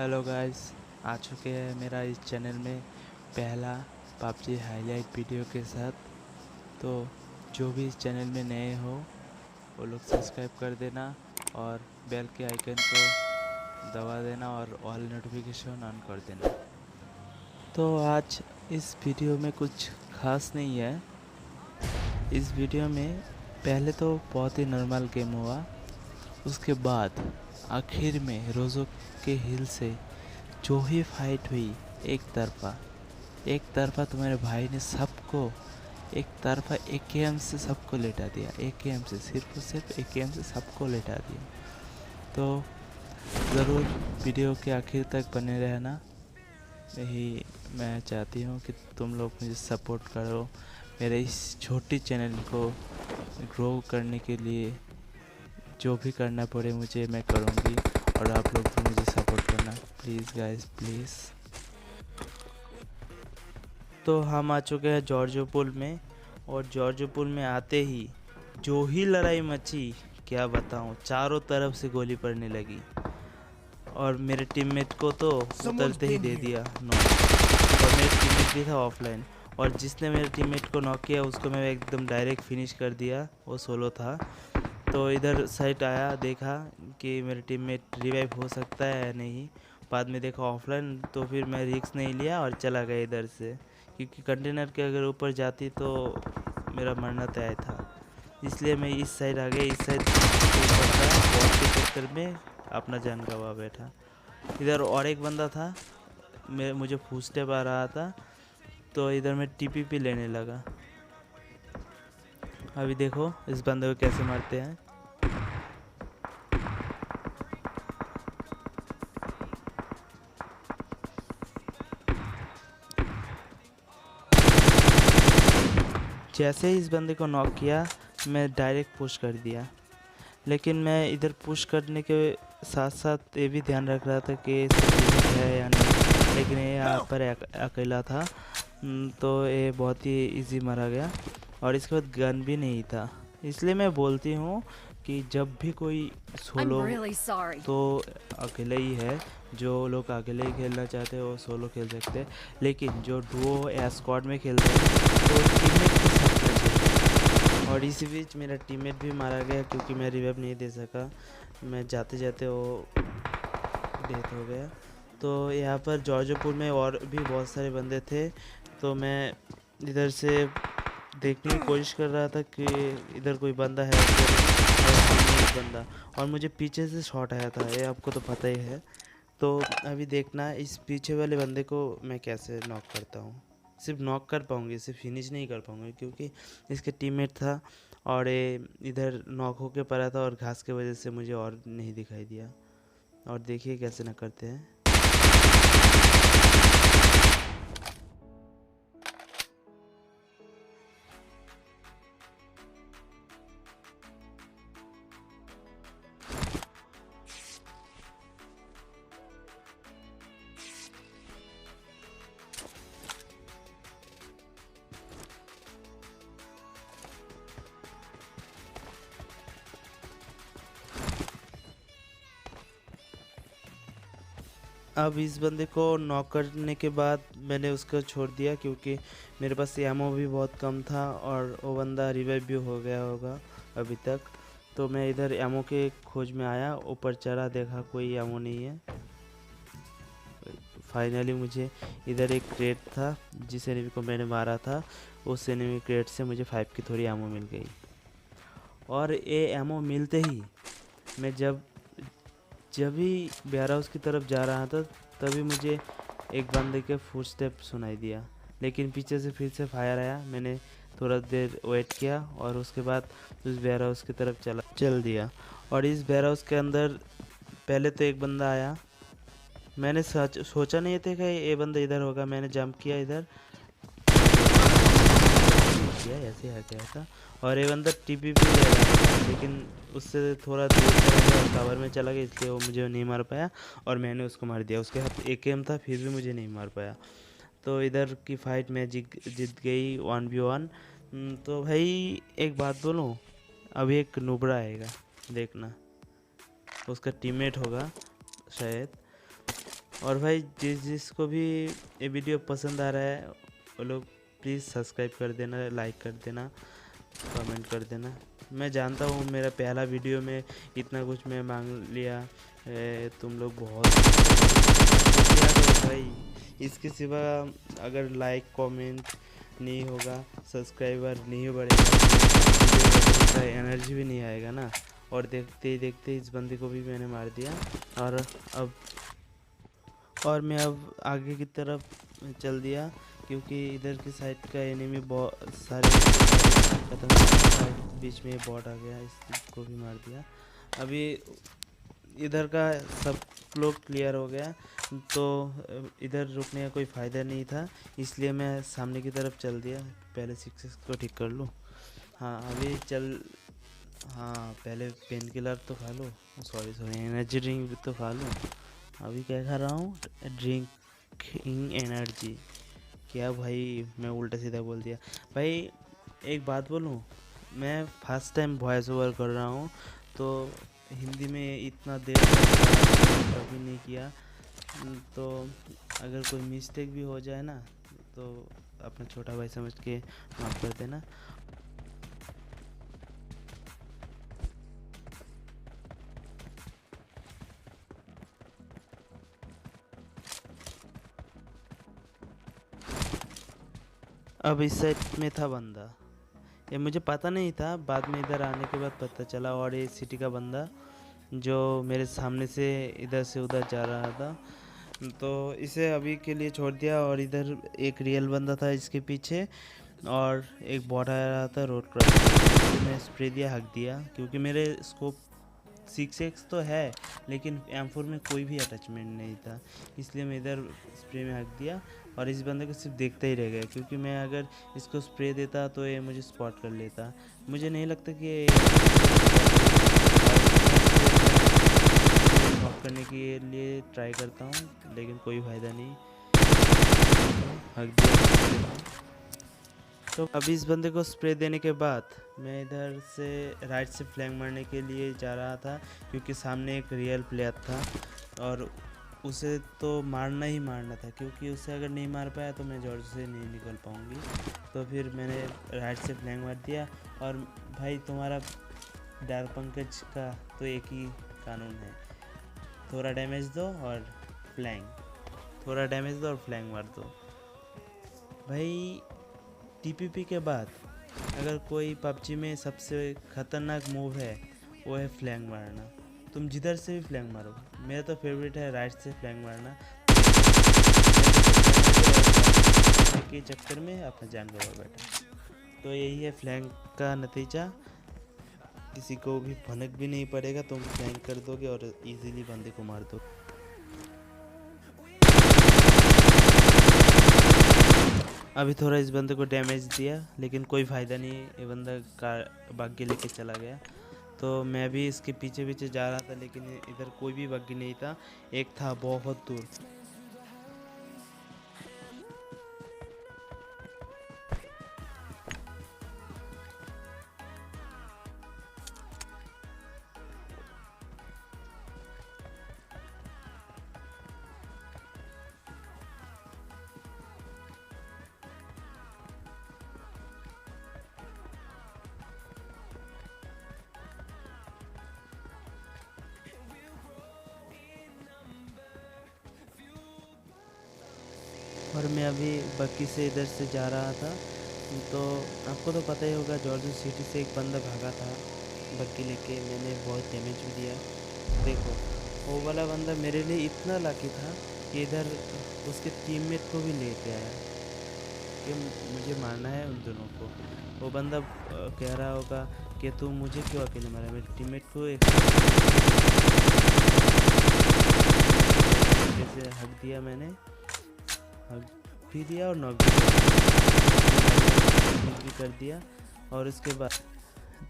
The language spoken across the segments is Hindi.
हेलो गाइस, आ चुके हैं मेरा इस चैनल में पहला पबजी हाईलाइट वीडियो के साथ। तो जो भी इस चैनल में नए हो वो लोग सब्सक्राइब कर देना और बेल के आइकन को दबा देना और ऑल नोटिफिकेशन ऑन कर देना। तो आज इस वीडियो में कुछ खास नहीं है। इस वीडियो में पहले तो बहुत ही नॉर्मल गेम हुआ, उसके बाद आखिर में रोज़ो के हिल से जो ही फाइट हुई एक तरफा तुम्हारे भाई ने सबको एक तरफा एकेएम से सबको लेटा दिया। एकेएम से सिर्फ और सिर्फ एकेएम से सबको लेटा दिया। तो ज़रूर वीडियो के आखिर तक बने रहना, यही मैं चाहती हूँ कि तुम लोग मुझे सपोर्ट करो मेरे इस छोटी चैनल को ग्रो करने के लिए। जो भी करना पड़े मुझे मैं करूँगी और आप लोग भी मुझे सपोर्ट करना प्लीज़ गाइस, प्लीज़। तो हम आ चुके हैं जॉर्जो पुल में, और जॉर्जो पुल में आते ही जो ही लड़ाई मची क्या बताऊं, चारों तरफ से गोली पड़ने लगी और मेरे टीममेट को तो उतरते ही दे दिया नॉक। और मेरे टीममेट भी था ऑफलाइन, और जिसने मेरे टीममेट को नॉक किया उसको मैं एकदम डायरेक्ट फिनिश कर दिया। वो सोलो था। तो इधर साइड आया, देखा कि मेरे टीममेट रिवाइव हो सकता है या नहीं। बाद में देखा ऑफलाइन, तो फिर मैं रिस्क नहीं लिया और चला गया इधर से, क्योंकि कंटेनर के अगर ऊपर जाती तो मेरा मरना तय था। इसलिए मैं इस साइड आ गया। इस साइड ऊपर था, बॉट के चक्कर में अपना जान गंवा बैठा। इधर और एक बंदा था, मुझे फुटस्टेप आ रहा था, तो इधर मैं टीपीपी लेने लगा। अभी देखो इस बंदे को कैसे मारते हैं। जैसे ही इस बंदे को नॉक किया मैं डायरेक्ट पुश कर दिया, लेकिन मैं इधर पुश करने के साथ साथ ये भी ध्यान रख रहा था कि टीममेट है या नहीं, लेकिन ये यहाँ पर अकेला था। तो ये बहुत ही इजी मारा गया, और इसके बाद गन भी नहीं था। इसलिए मैं बोलती हूँ कि जब भी कोई सोलो तो अकेले ही है। जो लोग अकेले ही खेलना चाहते हैं वो सोलो खेल सकते हैं, लेकिन जो डुओ या स्क्वाड में खेलते हैं तो टीममेट के साथ खेलते हैं। और इसी बीच मेरा टीममेट भी मारा गया क्योंकि मैं रिवाइव नहीं दे सका। मैं जाते जाते वो डेथ हो गया। तो यहाँ पर जॉर्जपुर में और भी बहुत सारे बंदे थे, तो मैं इधर से देखने की कोशिश कर रहा था कि इधर कोई बंदा है तो बंदा, और मुझे पीछे से शॉट आया था, ये आपको तो पता ही है। तो अभी देखना इस पीछे वाले बंदे को मैं कैसे नॉक करता हूँ। सिर्फ नॉक कर पाऊँगी, सिर्फ फिनिश नहीं कर पाऊँगी, क्योंकि इसके टीममेट था और ये इधर नॉक होके पड़ा था और घास की वजह से मुझे और नहीं दिखाई दिया। और देखिए कैसे न करते हैं। अब इस बंदे को नॉक करने के बाद मैंने उसको छोड़ दिया, क्योंकि मेरे पास एमओ भी बहुत कम था और वो बंदा रिवाइव भी हो गया होगा अभी तक। तो मैं इधर एमओ के खोज में आया, ऊपर चढ़ा, देखा कोई एमओ नहीं है। फाइनली मुझे इधर एक क्रेट था, जिस एनिमी को मैंने मारा था उस एनिमी क्रेट से मुझे 5 की थोड़ी एमओ मिल गई। और ये एमओ मिलते ही मैं जब भी वेयर हाउस की तरफ जा रहा था, तभी मुझे एक बंदे के फुटस्टेप सुनाई दिया, लेकिन पीछे से फिर से फायर आया। मैंने थोड़ा देर वेट किया और उसके बाद उस वेयर हाउस की तरफ चल दिया। और इस वेयर हाउस के अंदर पहले तो एक बंदा आया, मैंने सोचा नहीं था कि ये बंदा इधर होगा। मैंने जंप किया, इधर किया, ऐसे आ गया था। और ये बंदा टीपीपी ले रहा था, लेकिन उससे थोड़ा दूर चला गया, कवर में चला गया, इसलिए वो मुझे नहीं मार पाया और मैंने उसको मार दिया। उसके हाथ एकेएम था, फिर भी मुझे नहीं मार पाया। तो इधर की फाइट मैं जीत गई 1v1। तो भाई एक बात बोलूँ, अभी एक नुबड़ा आएगा, देखना, उसका टीममेट होगा शायद। और भाई जिसको भी ये वीडियो पसंद आ रहा है वो लोग प्लीज़ सब्सक्राइब कर देना, लाइक कर देना, कमेंट कर देना। मैं जानता हूँ मेरा पहला वीडियो में इतना कुछ मैं मांग लिया, तुम लोग बहुत क्या करो भाई। इसके सिवा अगर लाइक कमेंट नहीं होगा, सब्सक्राइबर नहीं बढ़ेगा, एनर्जी भी नहीं आएगा ना। और देखते ही देखते इस बंदे को भी मैंने मार दिया। और मैं अब आगे की तरफ चल दिया क्योंकि इधर की साइड का एनिमी बहुत सारे खत्म हो गए। बीच में बॉट आ गया, इसको भी मार दिया। अभी इधर का सब लोग क्लियर हो गया, तो इधर रुकने का कोई फ़ायदा नहीं था, इसलिए मैं सामने की तरफ चल दिया। पहले 6 को ठीक कर लूँ। हाँ अभी चल, हाँ पहले पेन किलर तो खा लो, सॉरी एनर्जी ड्रिंक भी तो खा लूँ। अभी क्या खा रहा हूँ, ड्रिंकिंग एनर्जी। क्या भाई मैं उल्टा सीधा बोल दिया। भाई एक बात बोलूँ, मैं फर्स्ट टाइम वॉइस ओवर कर रहा हूँ, तो हिंदी में इतना देर तक कभी नहीं किया, तो अगर कोई मिस्टेक भी हो जाए ना तो अपना छोटा भाई समझ के माफ़ कर देना। अब इस साइड में था बंदा, ये मुझे पता नहीं था, बाद में इधर आने के बाद पता चला। और ये सिटी का बंदा जो मेरे सामने से इधर से उधर जा रहा था, तो इसे अभी के लिए छोड़ दिया। और इधर एक रियल बंदा था इसके पीछे, और एक बॉट आ रहा था रोड क्रॉस। मैं स्प्रे दिया, हक दिया, क्योंकि मेरे स्कोप 6x तो है लेकिन M4 में कोई भी अटैचमेंट नहीं था, इसलिए मैं इधर स्प्रे में हक दिया। और इस बंदे को सिर्फ देखते ही रह गया, क्योंकि मैं अगर इसको स्प्रे देता तो ये मुझे स्पॉट कर लेता। मुझे नहीं लगता कि ये नॉक करने के लिए ट्राई करता हूँ, लेकिन कोई फ़ायदा नहीं, हक दिया। तो अभी इस बंदे को स्प्रे देने के बाद मैं इधर से राइट से फ्लैंक मारने के लिए जा रहा था, क्योंकि सामने एक रियल प्लेयर था और उसे तो मारना ही मारना था, क्योंकि उसे अगर नहीं मार पाया तो मैं जॉर्ज से नहीं निकल पाऊँगी। तो फिर मैंने राइट से फ्लैंक मार दिया। और भाई तुम्हारा डार्क पंकज का तो एक ही कानून है, थोड़ा डैमेज दो और फ्लैंक, थोड़ा डैमेज दो और फ्लैंक मार दो। भाई टीपीपी के बाद अगर कोई पबजी में सबसे ख़तरनाक मूव है वो है फ्लैंक मारना। तुम जिधर से भी फ्लैंक मारो, मेरा तो फेवरेट है राइट से फ्लैंक मारना। के चक्कर में अपना जान गवा बैठा, तो यही है फ्लैंक का नतीजा। किसी को भी भनक भी नहीं पड़ेगा, तुम फ्लैंक कर दोगे और इजीली बंदे को मार दो। अभी थोड़ा इस बंदे को डैमेज दिया, लेकिन कोई फ़ायदा नहीं, ये बंदा कार बागी लेके चला गया। तो मैं भी इसके पीछे पीछे जा रहा था, लेकिन इधर कोई भी बागी नहीं था, एक था बहुत दूर। और मैं अभी बक्की से इधर से जा रहा था, तो आपको तो पता ही होगा जॉर्ज सिटी से एक बंदा भागा था बक्की लेके, मैंने बहुत डैमेज भी दिया। देखो वो वाला बंदा मेरे लिए इतना लाकी था कि इधर उसके टीममेट को भी लेके आया कि मुझे मारना है उन दोनों को। वो बंदा कह रहा होगा कि तू मुझे क्यों अकेले मारा, मेरे टीममेट को एक जैसे हक दिया मैंने, हक भी दिया और नॉक भी कर दिया। और उसके बाद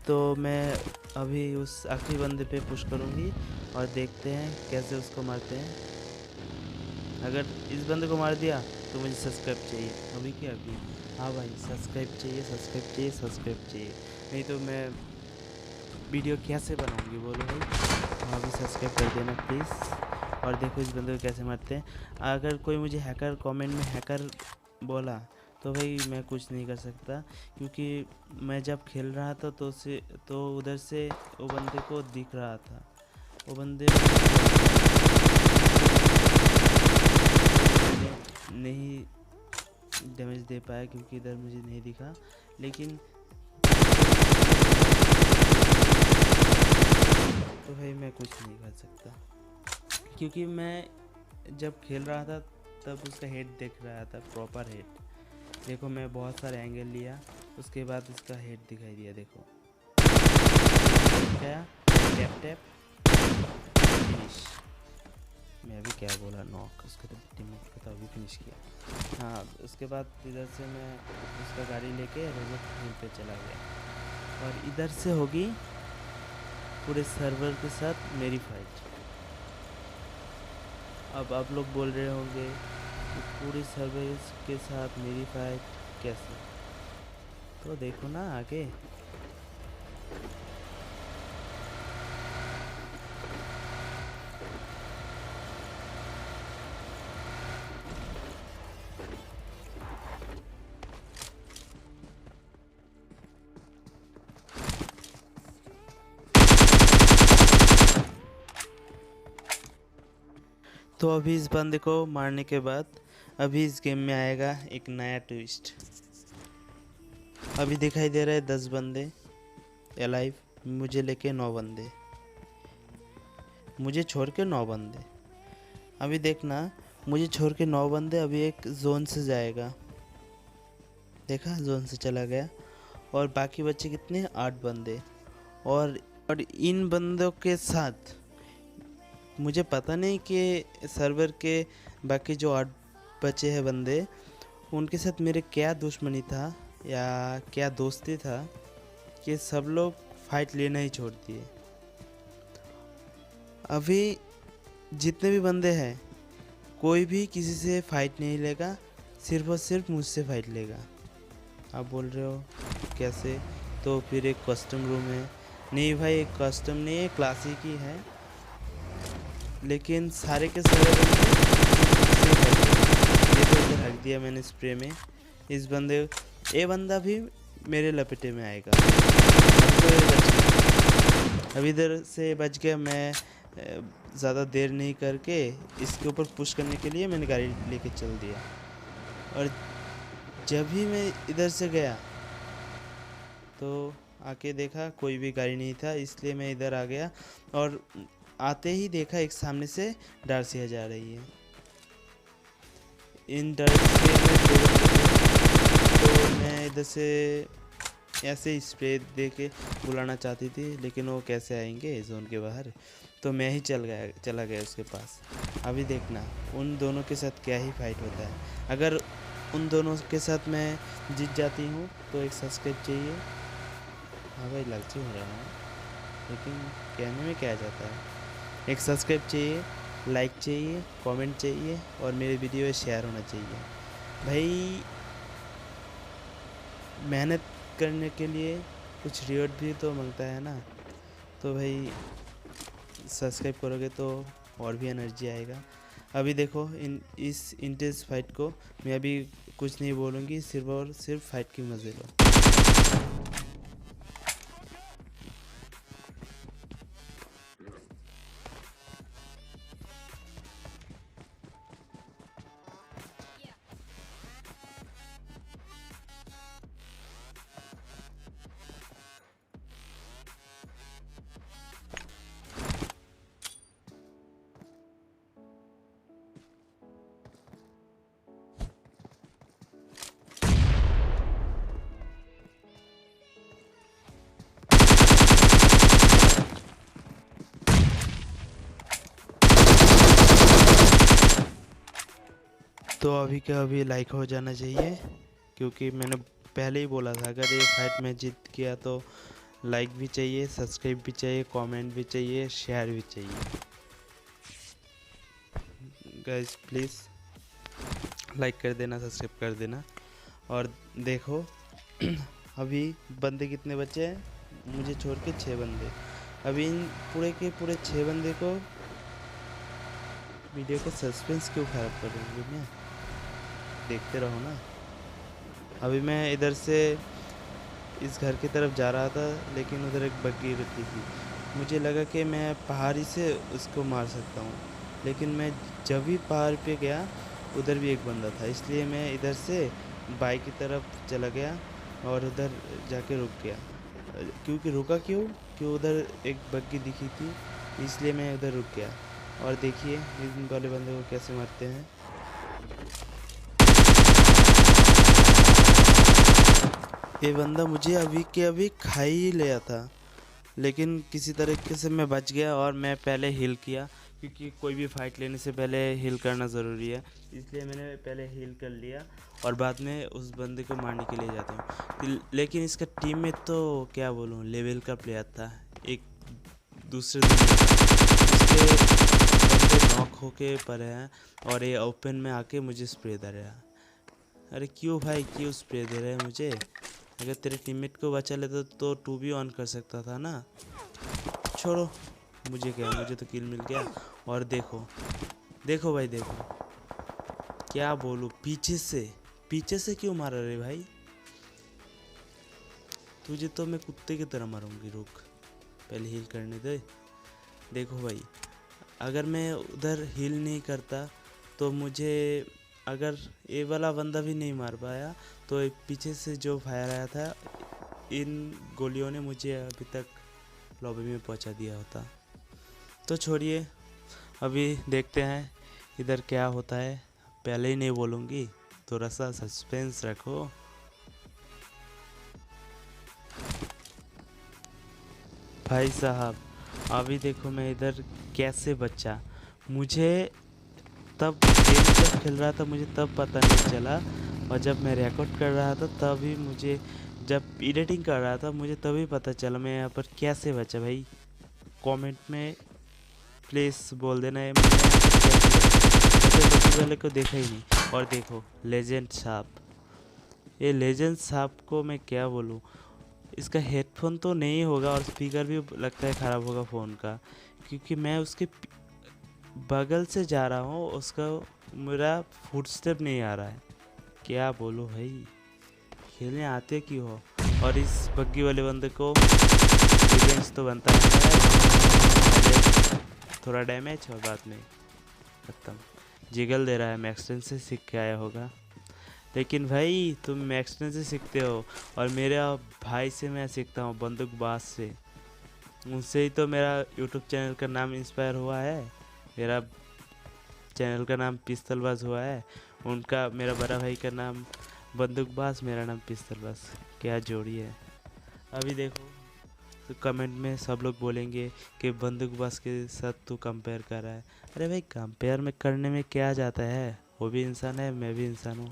तो मैं अभी उस आखिरी बंदे पे पुश करूँगी और देखते हैं कैसे उसको मारते हैं। अगर इस बंदे को मार दिया तो मुझे सब्सक्राइब चाहिए, अभी क्या अभी, हाँ भाई सब्सक्राइब चाहिए, सब्सक्राइब चाहिए, सब्सक्राइब चाहिए, नहीं तो मैं वीडियो कैसे बनाऊँगी बोलो भाई। हाँ अभी सब्सक्राइब कर देना प्लीज़। और देखो इस बंदे को कैसे मारते हैं। अगर कोई मुझे हैकर कमेंट में हैकर बोला तो भाई मैं कुछ नहीं कर सकता, क्योंकि मैं जब खेल रहा था तो उधर से वो बंदे को दिख रहा था, वो बंदे मैंने नहीं डैमेज दे पाया क्योंकि इधर मुझे नहीं दिखा। लेकिन तो भाई मैं कुछ नहीं कर सकता, क्योंकि मैं जब खेल रहा था तब उसका हेड देख रहा था, प्रॉपर हेड। देखो मैं बहुत सारे एंगल लिया, उसके बाद इसका हेड दिखाई दिया। देखो क्या टैप टैप फिनिश। मैं अभी क्या बोला, नॉक। उसके तो टीममेट को तो अभी फिनिश किया। हाँ, उसके बाद इधर से मैं उसका गाड़ी लेके रोबोट फील्ड पे चला गया और इधर से होगी पूरे सर्वर के साथ मेरी फाइट। अब आप लोग बोल रहे होंगे कि पूरे सर्वर के साथ मेरी फाइट कैसे, तो देखो ना आगे। तो अभी इस बंदे को मारने के बाद अभी इस गेम में आएगा एक नया ट्विस्ट। अभी दिखाई दे रहा है 10 बंदे अलाइव, मुझे लेके 9 बंदे, मुझे छोड़ के 9 बंदे। अभी देखना, मुझे छोड़ के 9 बंदे अभी एक जोन से जाएगा। देखा, जोन से चला गया। और बाकी बच्चे कितने, 8 बंदे। और इन बंदों के साथ मुझे पता नहीं कि सर्वर के बाकी जो 8 बचे हैं बंदे, उनके साथ मेरे क्या दुश्मनी था या क्या दोस्ती था कि सब लोग फाइट लेना ही छोड़ दिए। अभी जितने भी बंदे हैं, कोई भी किसी से फाइट नहीं लेगा, सिर्फ और सिर्फ मुझसे फाइट लेगा। आप बोल रहे हो कैसे, तो फिर एक कस्टम रूम है। नहीं भाई, एक कस्टम नहीं है, क्लासिक ही है, लेकिन सारे के सारे बंदे ये तो इधर हक दिया मैंने स्प्रे में। इस बंदे, ये बंदा भी मेरे लपेटे में आएगा। अभी इधर से बच गया मैं। ज़्यादा देर नहीं करके इसके ऊपर पुश करने के लिए मैंने गाड़ी लेके चल दिया। और जब भी मैं इधर से गया तो आके देखा कोई भी गाड़ी नहीं था, इसलिए मैं इधर आ गया। और आते ही देखा एक सामने से डार्सिया जा रही है। इन डार्सिया में तो मैं इधर से ऐसे स्प्रे दे के बुलाना चाहती थी, लेकिन वो कैसे आएंगे जोन के बाहर, तो मैं ही चला गया उसके पास। अभी देखना उन दोनों के साथ क्या ही फाइट होता है। अगर उन दोनों के साथ मैं जीत जाती हूँ तो एक सब्सक्राइब चाहिए। हाँ भाई, लालची हो रहा है, लेकिन कहने में क्या जाता है। एक सब्सक्राइब चाहिए, लाइक चाहिए, कमेंट चाहिए और मेरे वीडियो शेयर होना चाहिए। भाई मेहनत करने के लिए कुछ रिवॉर्ड भी तो मांगता है ना, तो भाई सब्सक्राइब करोगे तो और भी एनर्जी आएगा। अभी देखो इस इंटेंस फाइट को मैं अभी कुछ नहीं बोलूँगी, सिर्फ और सिर्फ फाइट की मज़े लो। तो अभी का अभी लाइक हो जाना चाहिए, क्योंकि मैंने पहले ही बोला था अगर ये फाइट में जीत गया तो लाइक भी चाहिए, सब्सक्राइब भी चाहिए, कमेंट भी चाहिए, शेयर भी चाहिए। गाइस प्लीज़ लाइक कर देना, सब्सक्राइब कर देना। और देखो अभी बंदे कितने बचे हैं, मुझे छोड़ के 6 बंदे। अभी इन पूरे के पूरे 6 बंदे को वीडियो का सस्पेंस क्यों खराब करूँगी मैं? देखते रहो ना। अभी मैं इधर से इस घर की तरफ जा रहा था, लेकिन उधर एक बग्गी रुकी थी। मुझे लगा कि मैं पहाड़ी से उसको मार सकता हूँ, लेकिन मैं जब भी पहाड़ पे गया उधर भी एक बंदा था, इसलिए मैं इधर से बाइक की तरफ चला गया और उधर जाके रुक गया। क्योंकि रुका क्यों उधर एक बग्गी दिखी थी, इसलिए मैं उधर रुक गया। और देखिए इन वाले बंदे को कैसे मारते हैं। ये बंदा मुझे अभी के अभी खा ही लिया था, लेकिन किसी तरीके से मैं बच गया और मैं पहले हील किया, क्योंकि कोई भी फाइट लेने से पहले हील करना ज़रूरी है। इसलिए मैंने पहले हील कर लिया और बाद में उस बंदे को मारने के लिए जाता हूँ। लेकिन इसका टीम में तो क्या बोलूँ, लेवल का प्लेयर था, एक दूसरे दुनिया का। इसके बंदे नॉक होके पड़े हैं और ये ओपन में आके मुझे स्प्रे दे रहा है। अरे क्यों भाई, क्यों स्प्रे दे रहे हैं मुझे? अगर तेरे टीममेट को बचा लेता तो 2v ऑन कर सकता था ना। छोड़ो, मुझे क्या, मुझे तो किल मिल गया। और देखो देखो भाई, देखो क्या बोलूँ, पीछे से क्यों मारा रे भाई? तुझे तो मैं कुत्ते की तरह मारूंगी। रुक, पहले हील करने दे। देखो भाई, अगर मैं उधर हील नहीं करता तो मुझे, अगर ये वाला बंदा भी नहीं मार पाया तो पीछे से जो फायर आया था, इन गोलियों ने मुझे अभी तक लॉबी में पहुंचा दिया होता। तो छोड़िए, अभी देखते हैं इधर क्या होता है। पहले ही नहीं बोलूँगी, थोड़ा सा सस्पेंस रखो। भाई साहब, अभी देखो मैं इधर कैसे बचा। मुझे तब गेम जब खेल रहा था मुझे तब पता नहीं चला, और जब मैं रिकॉर्ड कर रहा था तभी मुझे, जब एडिटिंग कर रहा था मुझे तभी पता चला मैं यहाँ पर कैसे बचा। भाई कमेंट में प्लीज़ बोल देना है मैंने यहाँ पर कैसे बच्चे वाले को देखा ही नहीं। और देखो लेजेंड सांप, ये लेजेंड सांप को मैं क्या बोलूँ, इसका हेडफोन तो नहीं होगा और स्पीकर भी लगता है ख़राब होगा फ़ोन का, क्योंकि मैं उसके बगल से जा रहा हूँ, उसका मेरा फुटस्टेप नहीं आ रहा है। क्या बोलो भाई, खेलने आते क्यों हो? और इस बग्गी वाले बंदे को रिवेंज तो बनता है, थोड़ा डैमेज और बाद में खत्म। जिगल दे रहा है, मैक्सटन से सीख के आया होगा। लेकिन भाई तुम मैक्सटन से सीखते हो और मेरे भाई से मैं सीखता हूँ बंदूकबाज से। उनसे ही तो मेरा यूट्यूब चैनल का नाम इंस्पायर हुआ है, मेरा चैनल का नाम पिस्तौलबाज हुआ है। उनका, मेरा बड़ा भाई का नाम बंदूकबाज, मेरा नाम पिस्तौलबाज। क्या जोड़ी है। अभी देखो तो कमेंट में सब लोग बोलेंगे कि बंदूकबाज के साथ तू कंपेयर कर रहा है। अरे भाई कंपेयर में करने में क्या जाता है, वो भी इंसान है, मैं भी इंसान हूँ।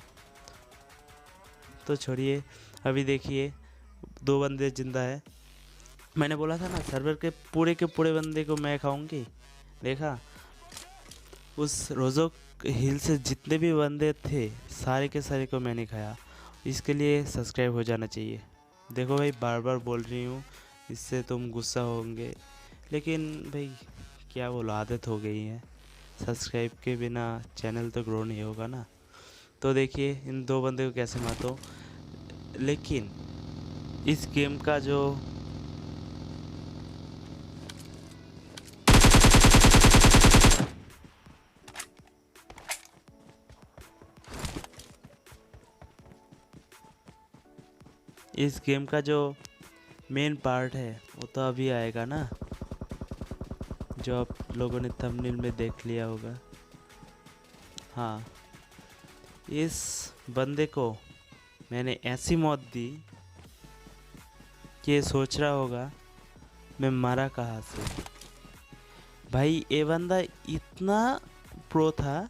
तो छोड़िए, अभी देखिए 2 बंदे जिंदा है। मैंने बोला था ना सर्वर के पूरे बंदे को मैं खाऊंगी। देखा, उस रोज़ो हिल से जितने भी बंदे थे सारे के सारे को मैंने खाया। इसके लिए सब्सक्राइब हो जाना चाहिए। देखो भाई, बार बार बोल रही हूँ, इससे तुम गुस्सा होंगे, लेकिन भाई क्या बोलो, आदत हो गई है। सब्सक्राइब के बिना चैनल तो ग्रो नहीं होगा ना। तो देखिए इन 2 बंदे को कैसे मारता हूँ। लेकिन इस गेम का जो मेन पार्ट है वो तो अभी आएगा ना, जो आप लोगों ने थंबनेल में देख लिया होगा। हाँ, इस बंदे को मैंने ऐसी मौत दी कि सोच रहा होगा मैं मरा कहाँ से। भाई ये बंदा इतना प्रो था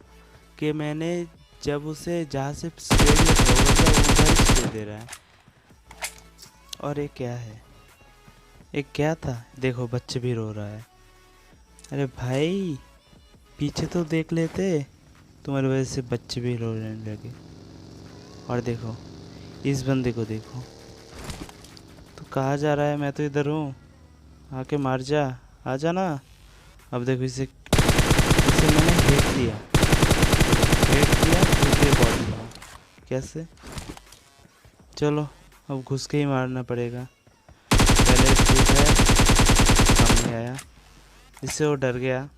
कि मैंने जब उसे जहाँ से स्प्रे किया था वो बंदा उधर ही स्प्रे दे रहा है। और ये क्या है, ये क्या था? देखो बच्चे भी रो रहा है। अरे भाई पीछे तो देख लेते, तुम्हारी वजह से बच्चे भी रोने लगे। और देखो इस बंदे को देखो, तो कहाँ जा रहा है? मैं तो इधर हूँ, आके मार जा, आ जा ना। अब देखो इसे मैंने हिट दिया, फेंक दिया, दूसरी बॉडी में। कैसे? चलो अब घुस के ही मारना पड़ेगा। पहले ठीक है, काम नहीं आया, इससे वो डर गया,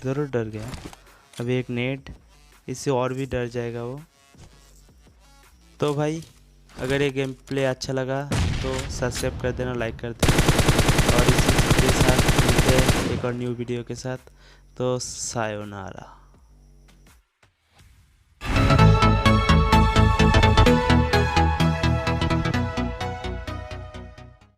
ज़रूर डर गया। अभी एक नेट, इससे और भी डर जाएगा वो। तो भाई अगर ये गेम प्ले अच्छा लगा तो सब्सक्राइब कर देना, लाइक कर देना, और इसी के साथ मिलते हैं एक और न्यू वीडियो के साथ। तो सायोनारा।